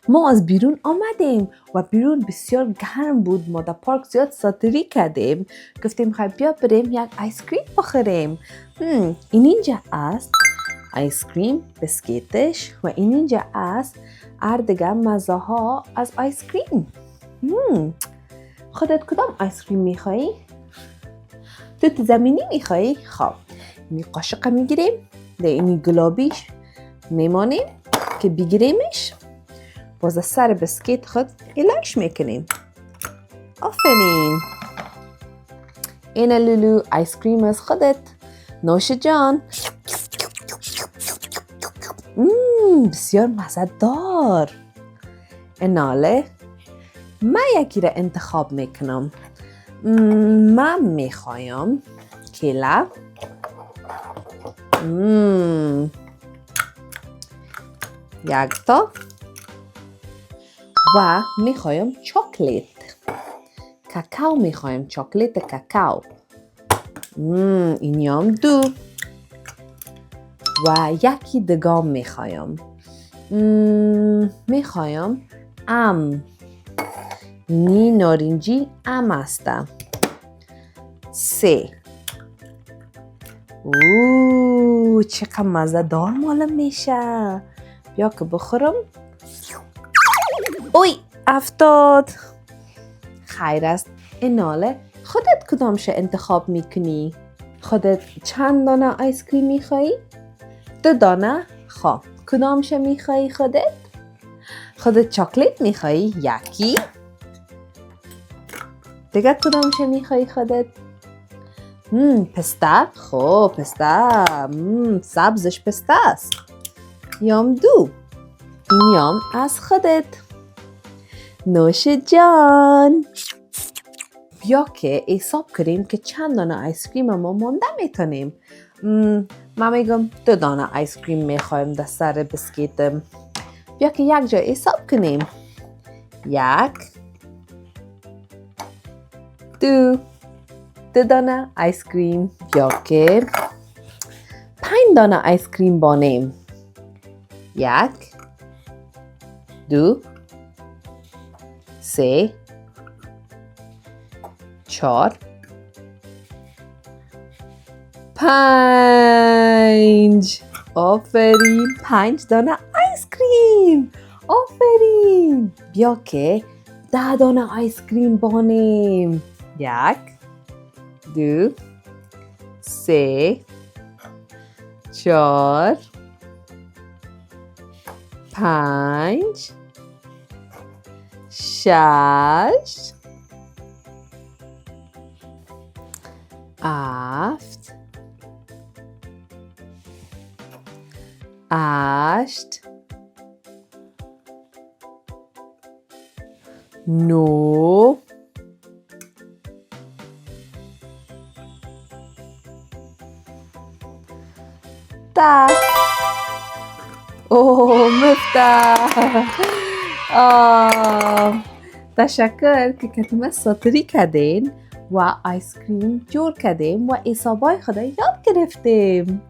ما از بیرون آمدیم و بیرون بسیار گرم بود. ما در پارک زیاد ساتری کردیم. گفتیم خب بیا بریم یک آیس کریم بخوریم. اینجا است آیس کریم، بسکیتش، و اینجا است دیگه مزه ها از آیس کریم. خودت کدام آیس کریم میخوایی؟ تو زمینی میخوایی؟ خب این قاشق میگیریم، در این گلابیش میمانیم که بگیریمش، باز سر بسکیت خود ایلاش میکنیم. آفرین. این لولو آیس کریم از خودت. نوش جان. بسیار مزه دار. ایناله من یکی را انتخاب میکنم. من میخوایم کیله، یک تا، و میخوایم چاکلیت کاکائو. میخوایم چاکلیت کاکائو. اینی هم 2 و یکی دگام میخوایم. میخوایم نی نارنجی است. 3. چقدر مزه دار معلوم میشه. بیا که بخورم. اوی افتاد. خیر است. ایناله خودت کدامش انتخاب میکنی؟ خودت چند دانه آیس کریم میخوایی؟ 2 دانه؟ خب کدامش میخوایی خودت؟ خودت چاکلیت میخوایی؟ یکی؟ دیگه کدامش میخوایی خودت؟ پسته؟ خب پسته. سبزش پسته است. یام 2. این یام از خودت. نوش جان. بیا که حساب کنیم که چند دانه آیس کریم ما مانده میتونیم. من میگم 2 دانه آیس کریم میخوایم در سر بسکیت. بیا که یک جا حساب کنیم. 1 2 دانه آیس کریم. بیا که 5 دانه آیس کریم بانیم. 1 2 3 4 5. آفرین. 5 دانه آیس کریم. آفرین. بیا که 10 دانه آیس کریم بانیم. 1 2 3 4 5 6 7 8 9 10. مفتاح. تشکر که کتمه ساتری کردین و آیس کریم جور کردیم و حسابای خدا یاد گرفتیم.